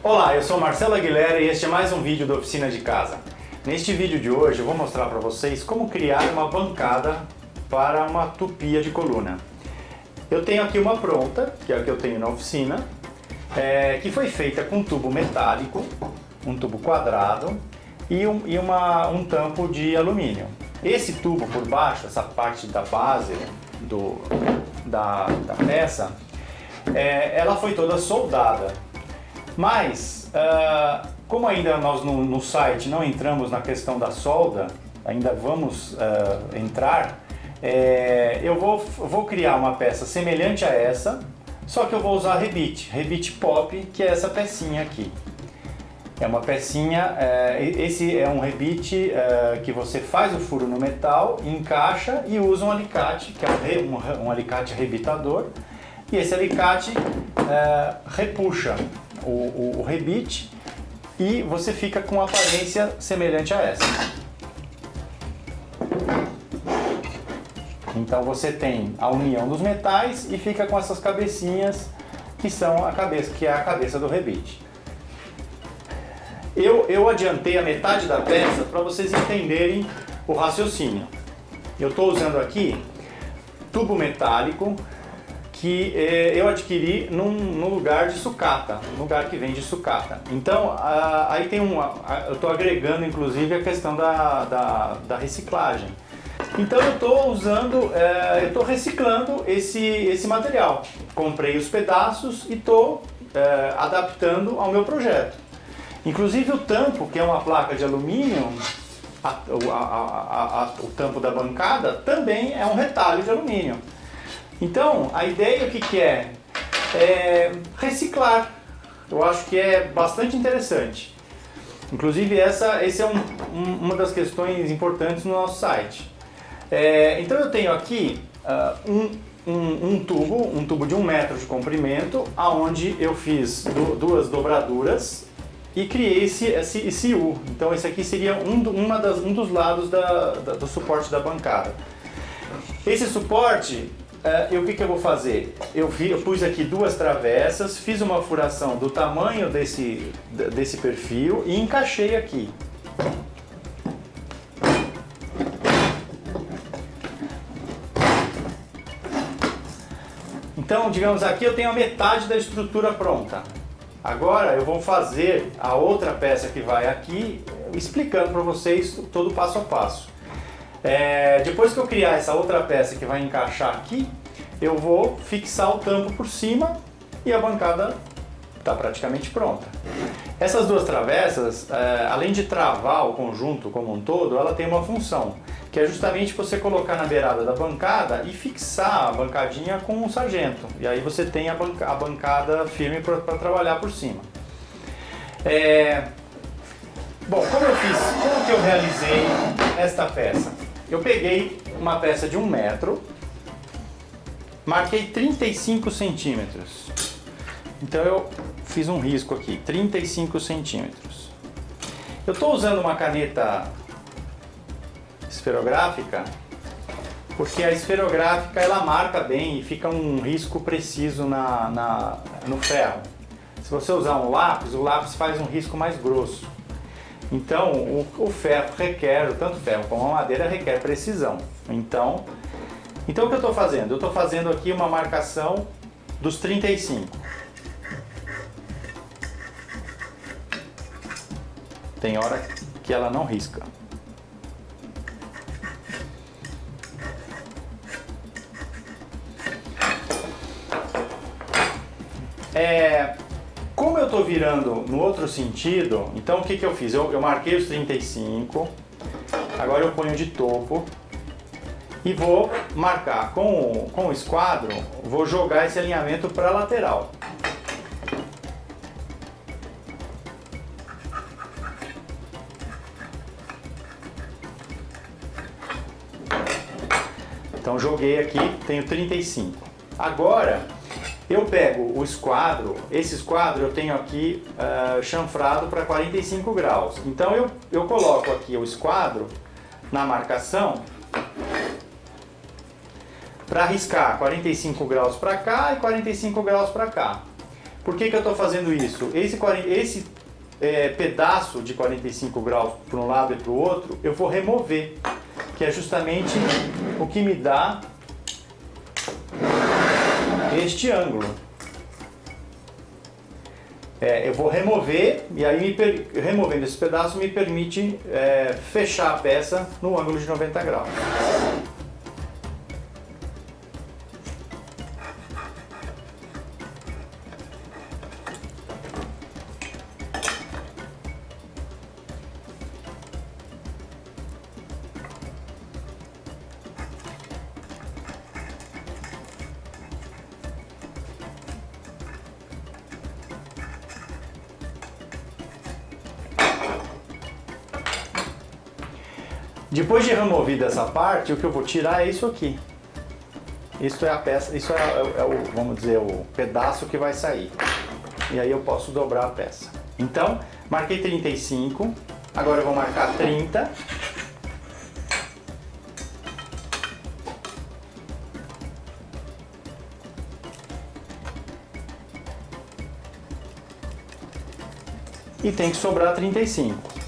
Olá, eu sou Marcelo Aguilera e este é mais um vídeo da Oficina de Casa. Neste vídeo de hoje eu vou mostrar para vocês como criar uma bancada para uma tupia de coluna. Eu tenho aqui uma pronta, que é a que eu tenho na oficina, que foi feita com tubo metálico, um tubo quadrado e um tampo de alumínio. Esse tubo por baixo, essa parte da base da peça, ela foi toda soldada. Mas, como ainda nós no site não entramos na questão da solda, ainda vamos entrar, eu vou criar uma peça semelhante a essa, só que eu vou usar rebite pop, que é essa pecinha aqui. É uma pecinha, esse é um rebite que você faz o furo no metal, encaixa e usa um alicate, que é um alicate rebitador, e esse alicate repuxa o rebite e você fica com uma aparência semelhante a essa. Então você tem a união dos metais e fica com essas cabecinhas que são que é a cabeça do rebite. Eu adiantei a metade da peça para vocês entenderem o raciocínio. Eu estou usando aqui tubo metálico que eu adquiri num lugar de sucata, um lugar que vende sucata. Então, aí tem eu estou agregando inclusive a questão da reciclagem. Então eu estou usando, eu estou reciclando esse material. Comprei os pedaços e estou adaptando ao meu projeto. Inclusive o tampo, que é uma placa de alumínio, o tampo da bancada também é um retalho de alumínio. Então, a ideia o que é? Reciclar. Eu acho que é bastante interessante. Inclusive, essa é uma das questões importantes no nosso site. Então, eu tenho aqui um tubo de 1 metro de comprimento, aonde eu fiz duas dobraduras e criei esse U. Então, esse aqui seria um dos lados do suporte da bancada. Esse suporte, o que eu vou fazer? Eu pus aqui 2 travessas, fiz uma furação do tamanho desse perfil e encaixei aqui. Então, digamos, aqui eu tenho a metade da estrutura pronta. Agora eu vou fazer a outra peça que vai aqui, explicando para vocês todo o passo a passo. Depois que eu criar essa outra peça que vai encaixar aqui, eu vou fixar o tampo por cima e a bancada está praticamente pronta. Essas 2 travessas, além de travar o conjunto como um todo, ela tem uma função, que é justamente você colocar na beirada da bancada e fixar a bancadinha com um sargento. E aí você tem a bancada firme para trabalhar por cima. Bom, como que eu realizei esta peça? Eu peguei uma peça de 1 metro, marquei 35 centímetros. Então eu fiz um risco aqui, 35 centímetros. Eu estou usando uma caneta esferográfica, porque a esferográfica ela marca bem e fica um risco preciso no ferro. Se você usar um lápis, o lápis faz um risco mais grosso. Então, o ferro tanto o ferro como a madeira requer precisão. Então o que eu estou fazendo? Eu estou fazendo aqui uma marcação dos 35. Tem hora que ela não risca. Como eu estou virando no outro sentido, então o que eu fiz? Eu marquei os 35, agora eu ponho de topo e vou marcar com o esquadro, vou jogar esse alinhamento para a lateral. Então joguei aqui, tenho 35. Agora eu pego o esquadro, esse esquadro eu tenho aqui chanfrado para 45 graus. Então eu coloco aqui o esquadro na marcação para riscar 45 graus para cá e 45 graus para cá. Por que eu estou fazendo isso? Esse pedaço de 45 graus para um lado e para o outro, eu vou remover, que é justamente o que me dá este ângulo. Eu vou remover, e aí removendo esse pedaço me permite fechar a peça no ângulo de 90 graus. Depois de removida essa parte, o que eu vou tirar é isso aqui. Isso é a peça, isso é o, vamos dizer, o pedaço que vai sair. E aí eu posso dobrar a peça. Então, marquei 35, agora eu vou marcar 30. E tem que sobrar 35.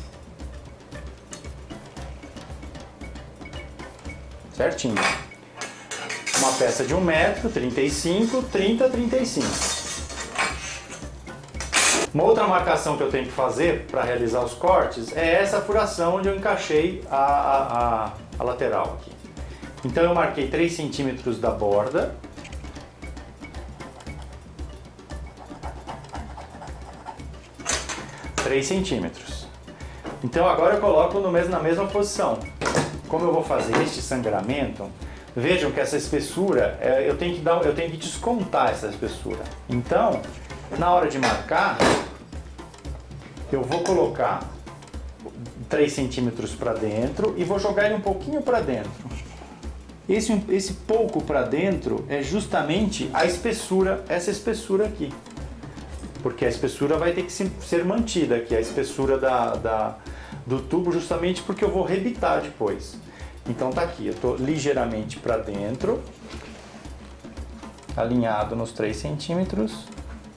Certinho. Uma peça de 1 metro, 35, 30, 35. Uma outra marcação que eu tenho que fazer para realizar os cortes é essa furação onde eu encaixei a lateral aqui. Então eu marquei 3 centímetros da borda. Centímetros. Então agora eu coloco na mesma posição. Como eu vou fazer este sangramento, vejam que essa espessura, eu tenho que descontar essa espessura. Então, na hora de marcar, eu vou colocar 3 centímetros para dentro e vou jogar ele um pouquinho para dentro. Esse pouco para dentro é justamente a espessura, essa espessura aqui. Porque a espessura vai ter que ser mantida aqui, a espessura do tubo, justamente porque eu vou rebitar depois. Então tá aqui, eu estou ligeiramente para dentro, alinhado nos 3 centímetros,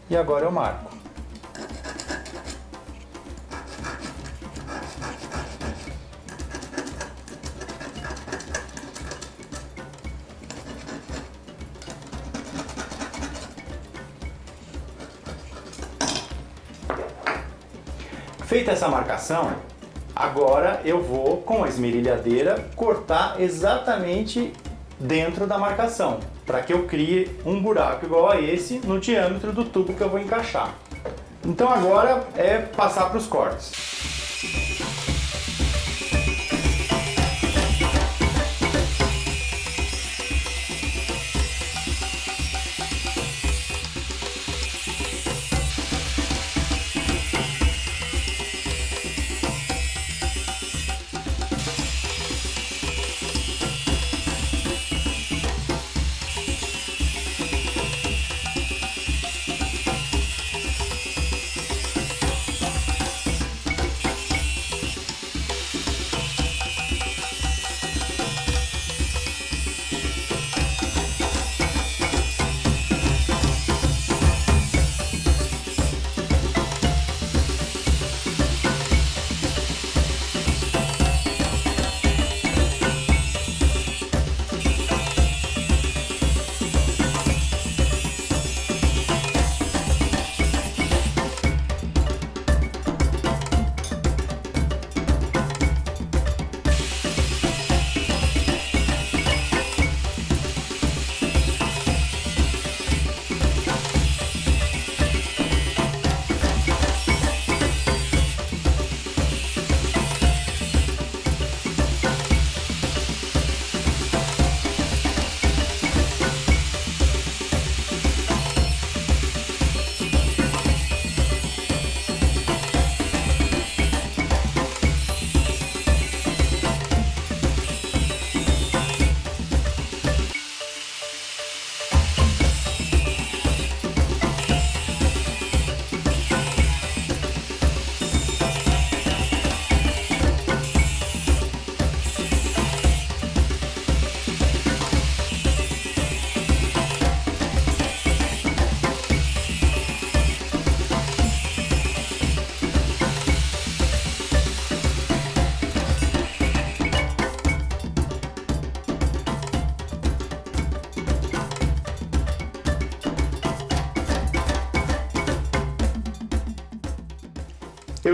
e agora eu marco. Feita essa marcação, agora eu vou, com a esmerilhadeira, cortar exatamente dentro da marcação, para que eu crie um buraco igual a esse no diâmetro do tubo que eu vou encaixar. Então agora é passar para os cortes.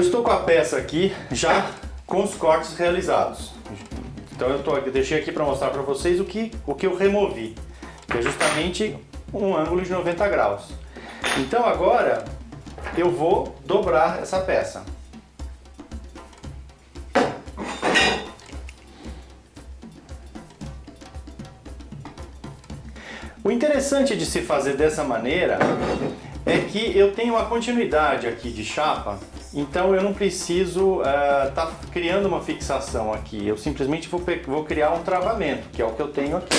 Eu estou com a peça aqui já com os cortes realizados. Então eu deixei aqui para mostrar para vocês o que eu removi, que é justamente um ângulo de 90 graus. Então agora eu vou dobrar essa peça. O interessante de se fazer dessa maneira é que eu tenho uma continuidade aqui de chapa, então eu não preciso tá criando uma fixação aqui, eu simplesmente vou criar um travamento, que é o que eu tenho aqui.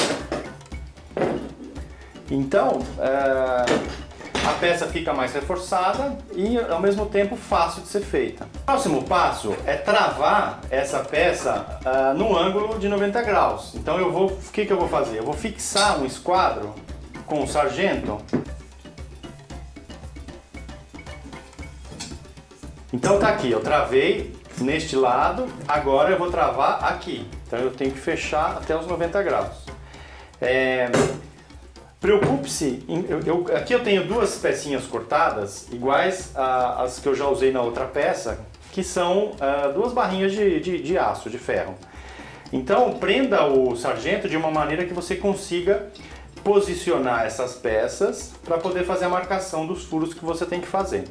Então a peça fica mais reforçada e ao mesmo tempo fácil de ser feita. O próximo passo é travar essa peça no ângulo de 90 graus. Então o que eu vou fazer? Eu vou fixar um esquadro com o sargento. Então tá aqui, eu travei neste lado, agora eu vou travar aqui. Então eu tenho que fechar até os 90 graus. Preocupe-se, aqui eu tenho duas pecinhas cortadas, iguais às que eu já usei na outra peça, que são duas barrinhas de aço, de ferro. Então prenda o sargento de uma maneira que você consiga posicionar essas peças para poder fazer a marcação dos furos que você tem que fazer.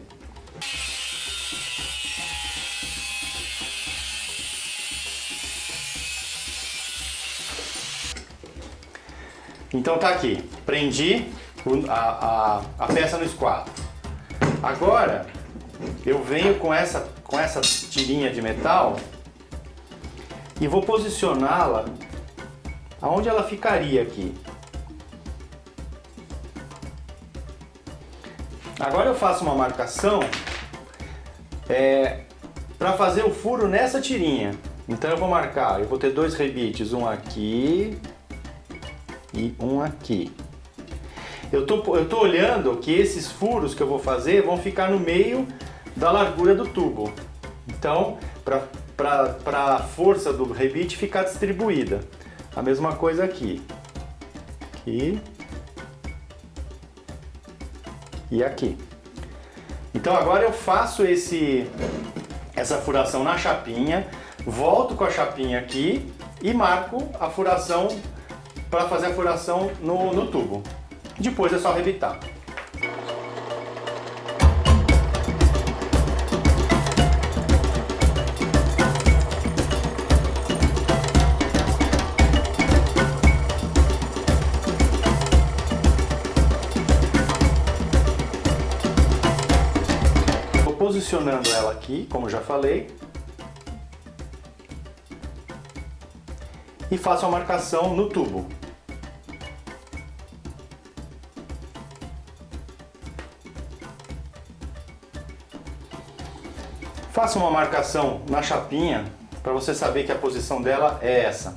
Então tá aqui, prendi a peça no esquadro. Agora eu venho com essa tirinha de metal e vou posicioná-la aonde ela ficaria aqui. Agora eu faço uma marcação para fazer o furo nessa tirinha. Então eu vou marcar, eu vou ter dois rebites, um aqui e um aqui. Eu tô olhando que esses furos que eu vou fazer vão ficar no meio da largura do tubo. Então, para a força do rebite ficar distribuída. A mesma coisa aqui. Aqui. E aqui. Então agora eu faço essa furação na chapinha, volto com a chapinha aqui e marco a furação para fazer a furação no tubo. Depois é só rebitar. Vou posicionando ela aqui, como já falei. E faço a marcação no tubo. Faça uma marcação na chapinha para você saber que a posição dela é essa.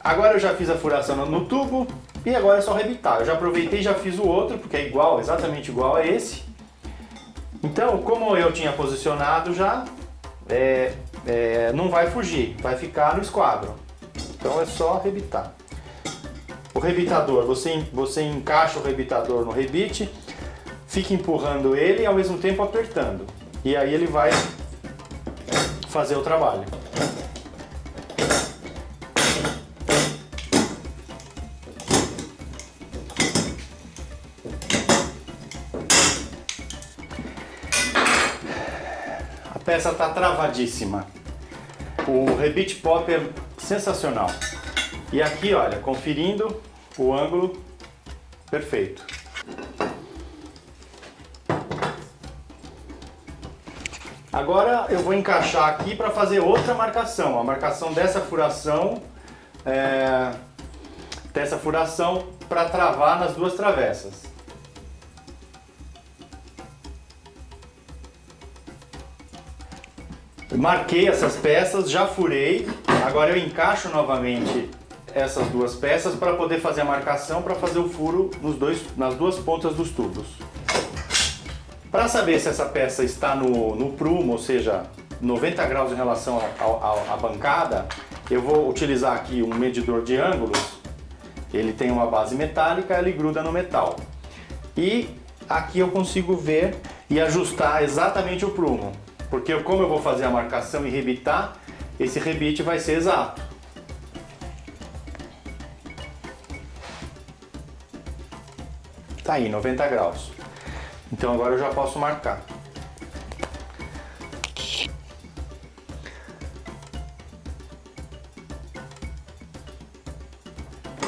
Agora eu já fiz a furação no tubo e agora é só rebitar. Eu já aproveitei e já fiz o outro, porque é igual, exatamente igual a esse. Então, como eu tinha posicionado já, não vai fugir, vai ficar no esquadro. Então é só rebitar. O rebitador, você encaixa o rebitador no rebite, fica empurrando ele e ao mesmo tempo apertando. E aí ele vai fazer o trabalho. A peça está travadíssima. O rebite pop é sensacional. E aqui, olha, conferindo o ângulo perfeito. Agora eu vou encaixar aqui para fazer outra marcação. A marcação dessa furação para travar nas duas travessas. Marquei essas peças, já furei, agora eu encaixo novamente essas duas peças para poder fazer a marcação, para fazer o furo nas duas pontas dos tubos. Para saber se essa peça está no prumo, ou seja, 90 graus em relação à bancada, eu vou utilizar aqui um medidor de ângulos. Ele tem uma base metálica, ele gruda no metal. E aqui eu consigo ver e ajustar exatamente o prumo. Porque como eu vou fazer a marcação e rebitar, esse rebite vai ser exato. Tá aí, 90 graus. Então agora eu já posso marcar.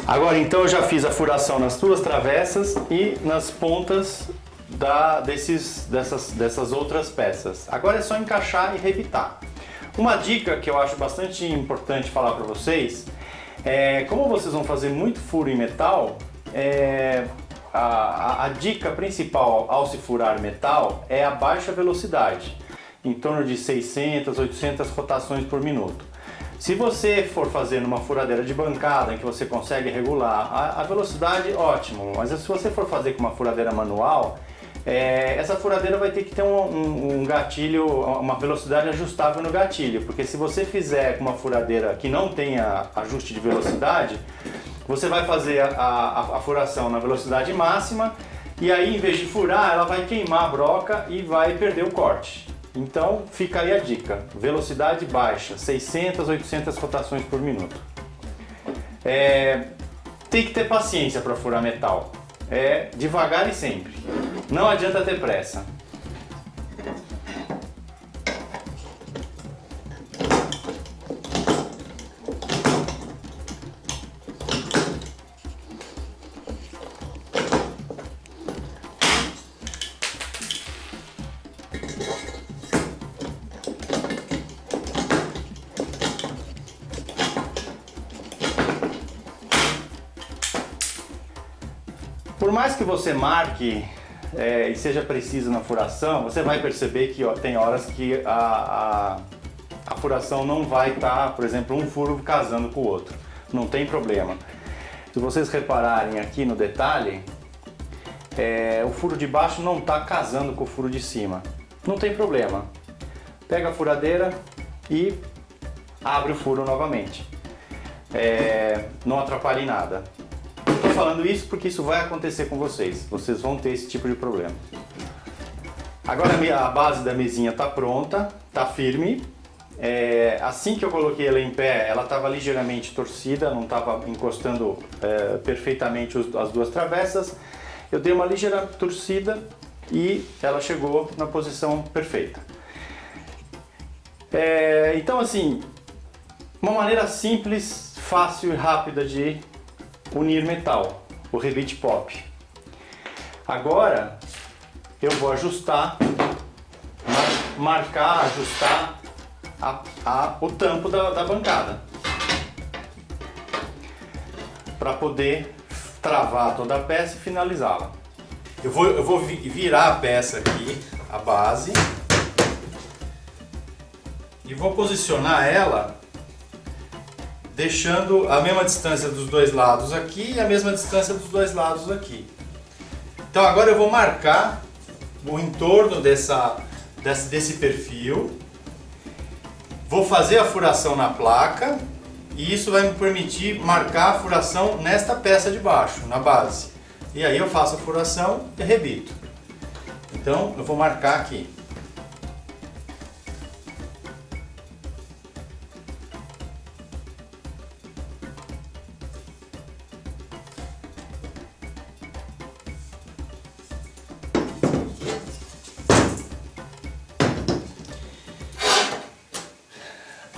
Agora então eu já fiz a furação nas duas travessas e nas pontas dessas outras peças. Agora é só encaixar e rebitar. Uma dica que eu acho bastante importante falar para vocês é, como vocês vão fazer muito furo em metal, a dica principal ao se furar metal é a baixa velocidade, em torno de 600, 800 rotações por minuto. Se você for fazer numa furadeira de bancada em que você consegue regular a velocidade, ótimo, mas se você for fazer com uma furadeira manual, essa furadeira vai ter que ter um gatilho, uma velocidade ajustável no gatilho, porque se você fizer com uma furadeira que não tenha ajuste de velocidade, você vai fazer a furação na velocidade máxima e aí, em vez de furar, ela vai queimar a broca e vai perder o corte. Então fica aí a dica, velocidade baixa, 600, 800 rotações por minuto. Tem que ter paciência para furar metal, devagar e sempre, não adianta ter pressa. Por mais que você marque e seja preciso na furação, você vai perceber que tem horas que a furação não vai estar, por exemplo, um furo casando com o outro. Não tem problema. Se vocês repararem aqui no detalhe, o furo de baixo não está casando com o furo de cima. Não tem problema. Pega a furadeira e abre o furo novamente. Não atrapalha em nada. Estou falando isso porque isso vai acontecer com vocês. Vocês vão ter esse tipo de problema. Agora a base da mesinha está pronta, está firme. Assim que eu coloquei ela em pé, ela estava ligeiramente torcida, não estava encostando perfeitamente as duas travessas. Eu dei uma ligeira torcida e ela chegou na posição perfeita. Então assim, uma maneira simples, fácil e rápida de unir metal, o rebite pop. Agora eu vou ajustar, marcar, ajustar o tampo da bancada para poder travar toda a peça e finalizá-la. Eu vou virar a peça aqui, a base, e vou posicionar ela deixando a mesma distância dos dois lados aqui e a mesma distância dos dois lados aqui. Então agora eu vou marcar o entorno desse perfil, vou fazer a furação na placa e isso vai me permitir marcar a furação nesta peça de baixo, na base. E aí eu faço a furação e rebito. Então eu vou marcar aqui.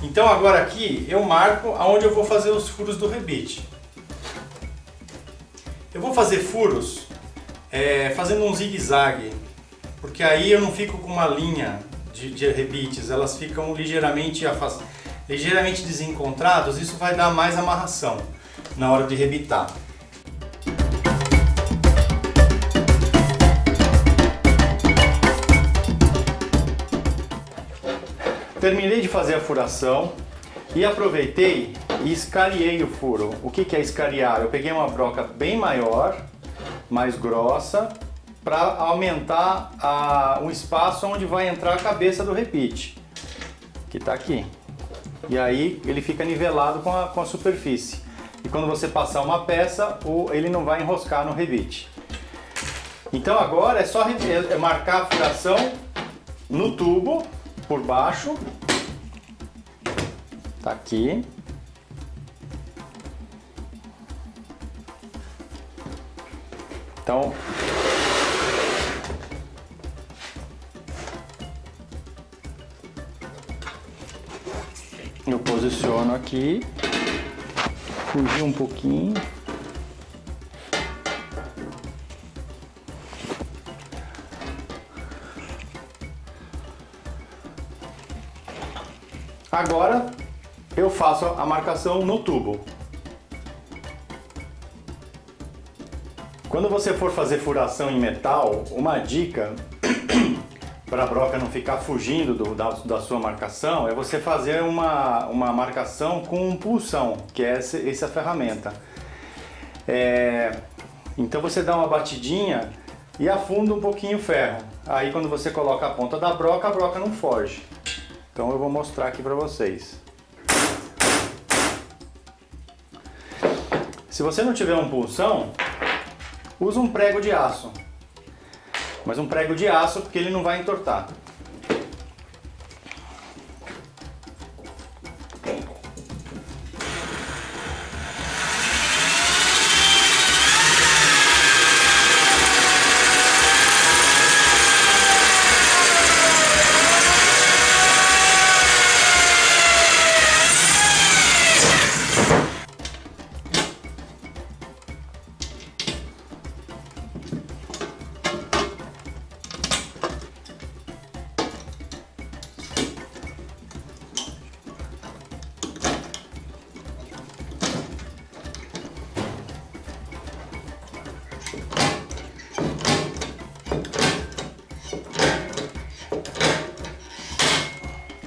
Então agora aqui eu marco aonde eu vou fazer os furos do rebite. Eu vou fazer furos fazendo um zigue-zague, porque aí eu não fico com uma linha de rebites, elas ficam ligeiramente desencontrados, isso vai dar mais amarração na hora de rebitar. Terminei de fazer a furação e aproveitei e escariei o furo. O que é escariar? Eu peguei uma broca bem maior, mais grossa, para aumentar o espaço onde vai entrar a cabeça do rebite, que está aqui. E aí ele fica nivelado com a superfície. E quando você passar uma peça, ele não vai enroscar no rebite. Então agora é só marcar a furação no tubo, por baixo. Tá aqui. Então, eu posiciono aqui, fugir um pouquinho. Agora eu faço a marcação no tubo. Quando você for fazer furação em metal, uma dica para a broca não ficar fugindo da sua marcação é você fazer uma marcação com um pulsão, que é essa ferramenta. Então você dá uma batidinha e afunda um pouquinho o ferro. Aí quando você coloca a ponta da broca, a broca não foge. Então eu vou mostrar aqui para vocês. Se você não tiver um pulsão, usa um prego de aço. Mas um prego de aço porque ele não vai entortar.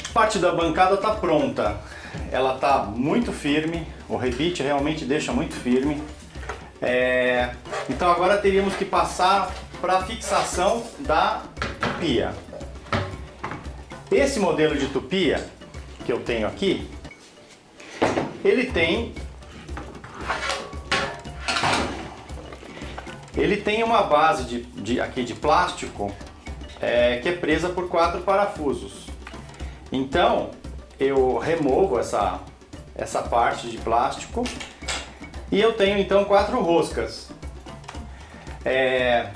A parte da bancada está pronta, ela está muito firme, o rebite realmente deixa muito firme. Então agora teríamos que passar para a fixação da tupia. Esse modelo de tupia que eu tenho aqui, ele tem uma base aqui de plástico que é presa por 4 parafusos. Então eu removo essa parte de plástico e eu tenho então 4 roscas.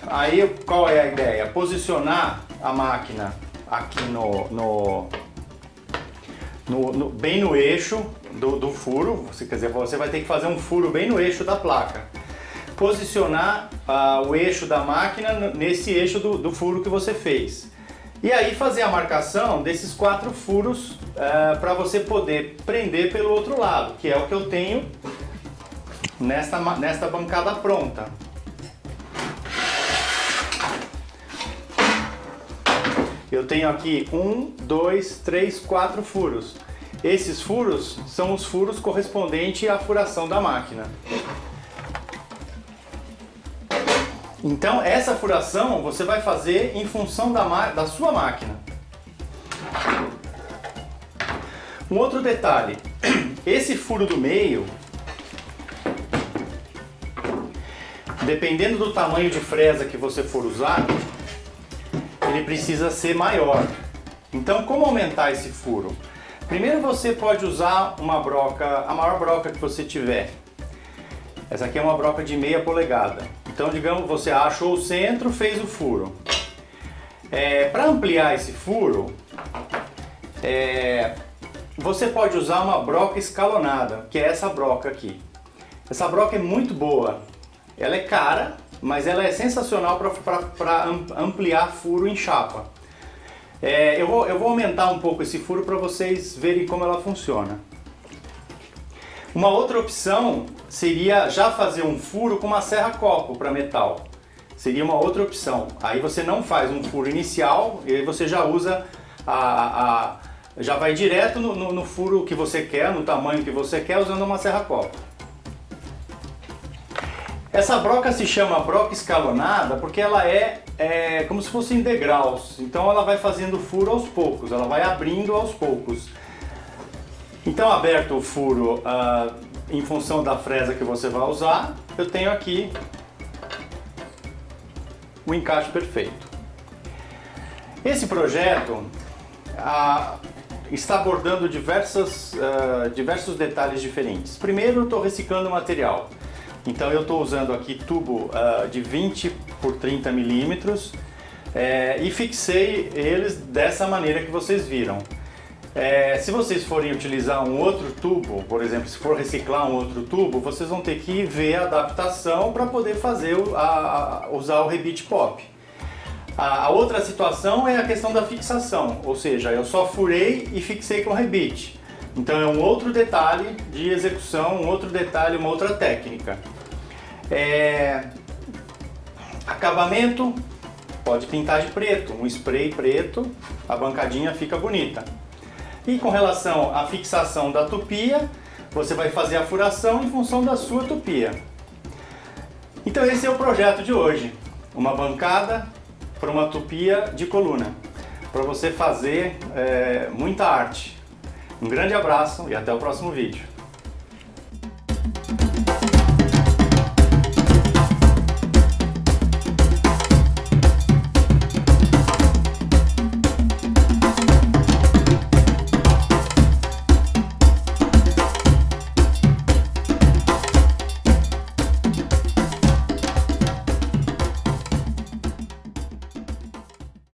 Aí qual é a ideia? Posicionar a máquina aqui bem no eixo do furo. Quer dizer, você vai ter que fazer um furo bem no eixo da placa. Posicionar o eixo da máquina nesse eixo do furo que você fez. E aí fazer a marcação desses 4 furos para você poder prender pelo outro lado, que é o que eu tenho nesta bancada pronta. Eu tenho aqui 1, 2, 3, 4 furos. Esses furos são os furos correspondentes à furação da máquina. Então essa furação você vai fazer em função da sua máquina. Um outro detalhe, esse furo do meio, dependendo do tamanho de fresa que você for usar, ele precisa ser maior. Então como aumentar esse furo? Primeiro você pode usar uma broca, a maior broca que você tiver. Essa aqui é uma broca de 0,5 polegada. Então, digamos, você achou o centro, fez o furo. Para ampliar esse furo, você pode usar uma broca escalonada, que é essa broca aqui. Essa broca é muito boa. Ela é cara, mas ela é sensacional para ampliar furo em chapa. Eu vou aumentar um pouco esse furo para vocês verem como ela funciona. Uma outra opção seria já fazer um furo com uma serra-copo para metal. Seria uma outra opção. Aí você não faz um furo inicial e aí você já usa já vai direto no furo que você quer, no tamanho que você quer, usando uma serra-copo. Essa broca se chama broca escalonada porque ela é como se fosse em degraus, então ela vai fazendo furo aos poucos, ela vai abrindo aos poucos. Então, aberto o furo em função da fresa que você vai usar, eu tenho aqui o encaixe perfeito. Esse projeto está abordando diversos detalhes diferentes. Primeiro, eu estou reciclando o material. Então eu estou usando aqui tubo de 20 por 30 milímetros e fixei eles dessa maneira que vocês viram. Se vocês forem utilizar um outro tubo, por exemplo, se for reciclar um outro tubo, vocês vão ter que ver a adaptação para poder fazer usar o rebite pop. A outra situação é a questão da fixação, ou seja, eu só furei e fixei com rebite. Então é um outro detalhe de execução, um outro detalhe, uma outra técnica. Acabamento, pode pintar de preto, um spray preto, a bancadinha fica bonita. E com relação à fixação da tupia, você vai fazer a furação em função da sua tupia. Então esse é o projeto de hoje, uma bancada para uma tupia de coluna, para você fazer muita arte. Um grande abraço e até o próximo vídeo.